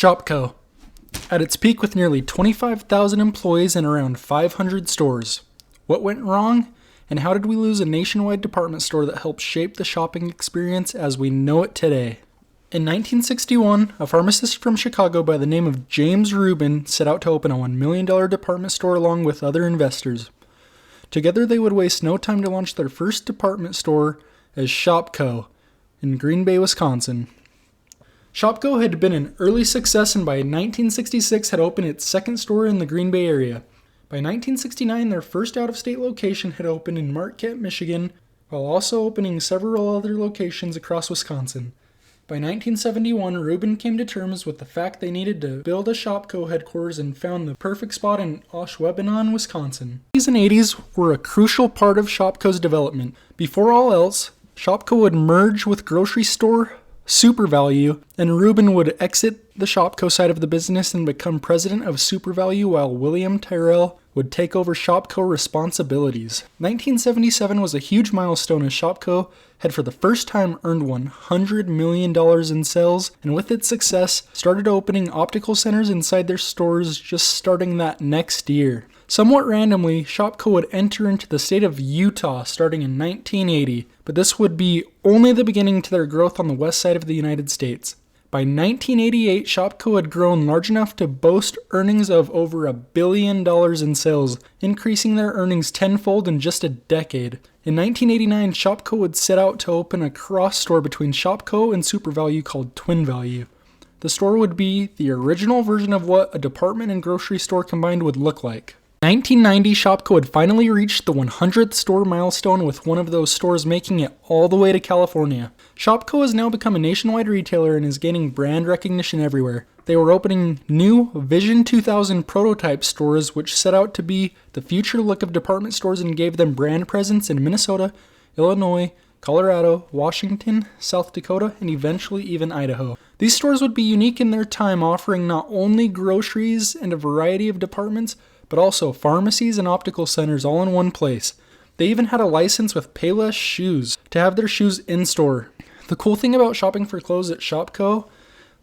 ShopKo. At its peak with nearly 25,000 employees and around 500 stores. What went wrong? And how did we lose a nationwide department store that helped shape the shopping experience as we know it today? In 1961, a pharmacist from Chicago by the name of James Rubin set out to open a $1 million department store along with other investors. Together they would waste no time to launch their first department store as ShopKo in Green Bay, Wisconsin. ShopKo had been an early success and by 1966 had opened its second store in the Green Bay area. By 1969, their first out-of-state location had opened in Marquette, Michigan, while also opening several other locations across Wisconsin. By 1971, Rubin came to terms with the fact they needed to build a ShopKo headquarters and found the perfect spot in Ashwaubenon, Wisconsin. The 70s and 80s were a crucial part of ShopKo's development. Before all else, ShopKo would merge with grocery store SuperValu, and Rubin would exit the ShopKo side of the business and become president of SuperValu while William Tyrrell would take over ShopKo responsibilities. 1977 was a huge milestone as ShopKo had for the first time earned $100 million in sales, and with its success, started opening optical centers inside their stores just starting that next year. Somewhat randomly, ShopKo would enter into the state of Utah starting in 1980, but this would be only the beginning to their growth on the west side of the United States. By 1988, ShopKo had grown large enough to boast earnings of over $1 billion in sales, increasing their earnings tenfold in just a decade. In 1989, ShopKo would set out to open a cross store between ShopKo and SuperValu called TwinValu. The store would be the original version of what a department and grocery store combined would look like. In 1990, ShopKo had finally reached the 100th store milestone, with one of those stores making it all the way to California. ShopKo has now become a nationwide retailer and is gaining brand recognition everywhere. They were opening new Vision 2000 prototype stores, which set out to be the future look of department stores and gave them brand presence in Minnesota, Illinois, Colorado, Washington, South Dakota, and eventually even Idaho. These stores would be unique in their time, offering not only groceries and a variety of departments, but also pharmacies and optical centers all in one place. They even had a license with Payless Shoes to have their shoes in-store. The cool thing about shopping for clothes at ShopKo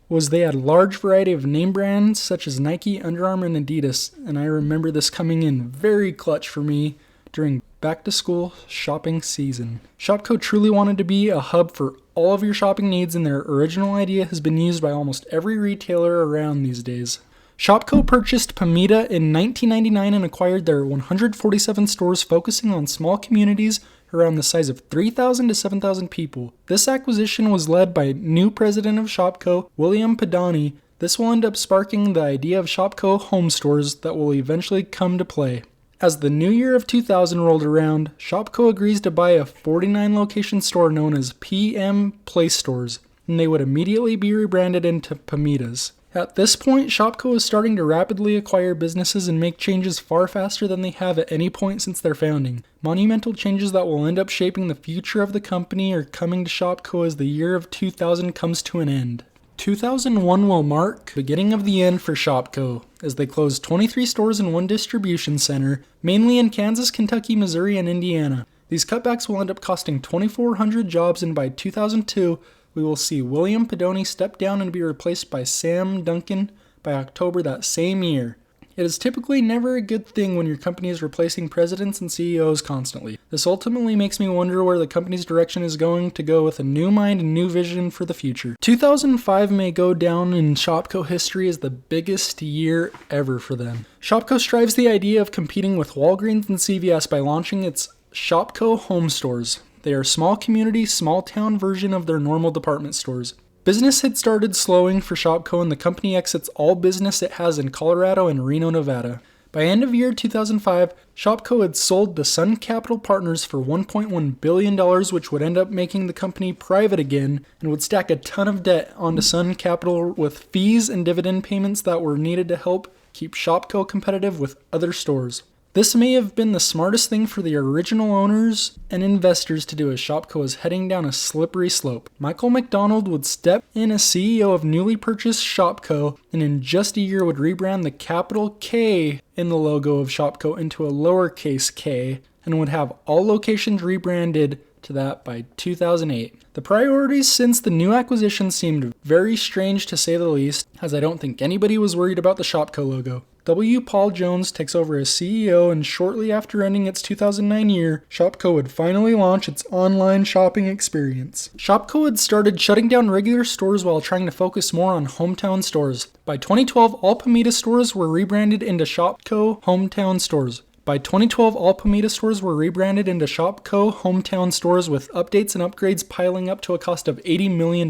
was they had a large variety of name brands such as Nike, Under Armour, and Adidas, and I remember this coming in very clutch for me during back-to-school shopping season. ShopKo truly wanted to be a hub for all of your shopping needs, and their original idea has been used by almost every retailer around these days. ShopKo purchased Pamita in 1999 and acquired their 147 stores, focusing on small communities around the size of 3,000 to 7,000 people. This acquisition was led by new president of ShopKo, William Pedani. This will end up sparking the idea of ShopKo home stores that will eventually come to play. As the new year of 2000 rolled around, ShopKo agrees to buy a 49-location store known as PM Place Stores, and they would immediately be rebranded into Pamitas. At this point, ShopKo is starting to rapidly acquire businesses and make changes far faster than they have at any point since their founding. Monumental changes that will end up shaping the future of the company are coming to ShopKo as the year of 2000 comes to an end. 2001 will mark the beginning of the end for ShopKo, as they closed 23 stores and one distribution center, mainly in Kansas, Kentucky, Missouri, and Indiana. These cutbacks will end up costing 2,400 jobs, and by 2002, we will see William Pedoni step down and be replaced by Sam Duncan by October that same year. It is typically never a good thing when your company is replacing presidents and CEOs constantly. This ultimately makes me wonder where the company's direction is going to go with a new mind and new vision for the future. 2005 may go down in ShopKo history as the biggest year ever for them. ShopKo strives the idea of competing with Walgreens and CVS by launching its ShopKo home stores. They are a small community, small town version of their normal department stores. Business had started slowing for ShopKo, and the company exits all business it has in Colorado and Reno, Nevada. By end of year 2005, ShopKo had sold to Sun Capital Partners for $1.1 billion, which would end up making the company private again and would stack a ton of debt onto Sun Capital with fees and dividend payments that were needed to help keep ShopKo competitive with other stores. This may have been the smartest thing for the original owners and investors to do, as ShopKo is heading down a slippery slope. Michael McDonald would step in as CEO of newly purchased ShopKo, and in just a year would rebrand the capital K in the logo of ShopKo into a lowercase k, and would have all locations rebranded to to that by 2008. The priorities since the new acquisition seemed very strange to say the least, as I don't think anybody was worried about the ShopKo logo. W. Paul Jones takes over as CEO, and shortly after ending its 2009 year, ShopKo would finally launch its online shopping experience. ShopKo had started shutting down regular stores while trying to focus more on hometown stores. By 2012, all Palmita stores were rebranded into ShopKo Hometown Stores. By 2012, all Palmita stores were rebranded into ShopKo Hometown Stores, with updates and upgrades piling up to a cost of $80 million.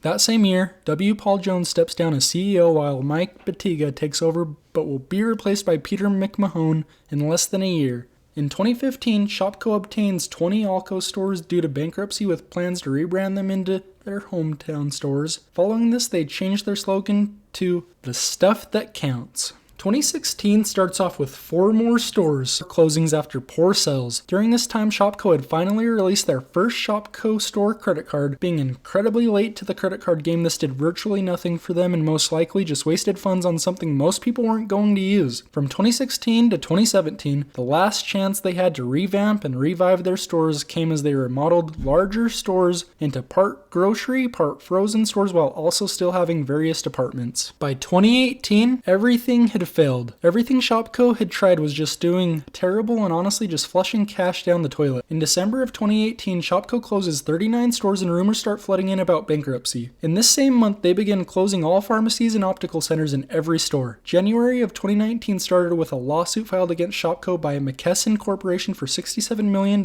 That same year, W. Paul Jones steps down as CEO while Mike Batiga takes over, but will be replaced by Peter McMahon in less than a year. In 2015, ShopKo obtains 20 Alco stores due to bankruptcy, with plans to rebrand them into their hometown stores. Following this, they changed their slogan to "The Stuff That Counts." 2016 starts off with 4 more stores closings after poor sales. During this time, ShopKo had finally released their first ShopKo store credit card. Being incredibly late to the credit card game, this did virtually nothing for them and most likely just wasted funds on something most people weren't going to use. From 2016 to 2017, the last chance they had to revamp and revive their stores came as they remodeled larger stores into part grocery, part frozen stores, while also still having various departments. By 2018, everything had failed. Everything ShopKo had tried was just doing terrible and honestly just flushing cash down the toilet. In December of 2018, ShopKo closes 39 stores and rumors start flooding in about bankruptcy. In this same month, they begin closing all pharmacies and optical centers in every store. January of 2019 started with a lawsuit filed against ShopKo by McKesson Corporation for $67 million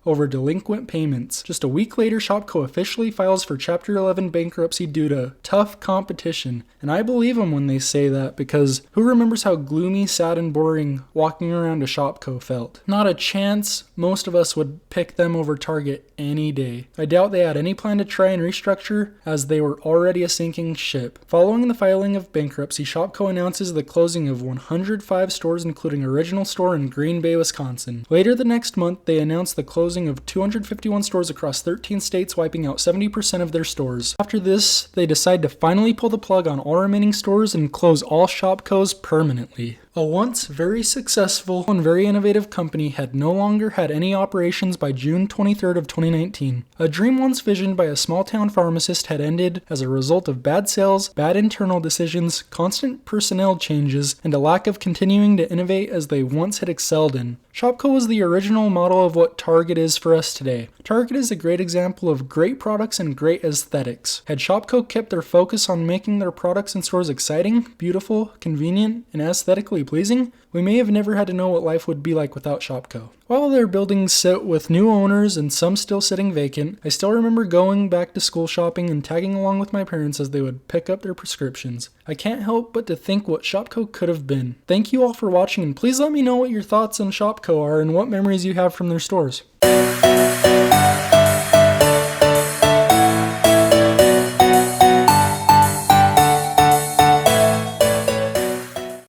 over delinquent payments. Just a week later, ShopKo officially files for Chapter 11 bankruptcy due to tough competition. And I believe them when they say that, because who remembers how gloomy, sad, and boring walking around a ShopKo felt? Not a chance most of us would pick them over Target any day. I doubt they had any plan to try and restructure, as they were already a sinking ship. Following the filing of bankruptcy, ShopKo announces the closing of 105 stores, including Original Store in Green Bay, Wisconsin. Later the next month, they announced the closing of 251 stores across 13 states, wiping out 70% of their stores. After this, they decide to finally pull the plug on all remaining stores and close all ShopKos permanently. A once very successful and very innovative company had no longer had any operations by June 23rd of 2019. A dream once visioned by a small-town pharmacist had ended as a result of bad sales, bad internal decisions, constant personnel changes, and a lack of continuing to innovate as they once had excelled in. ShopKo was the original model of what Target is for us today. Target is a great example of great products and great aesthetics. Had ShopKo kept their focus on making their products and stores exciting, beautiful, convenient, and aesthetically pleasing, we may have never had to know what life would be like without ShopKo. While their buildings sit with new owners and some still sitting vacant, I still remember going back to school shopping and tagging along with my parents as they would pick up their prescriptions. I can't help but to think what ShopKo could have been. Thank you all for watching, and please let me know what your thoughts on ShopKo are and what memories you have from their stores.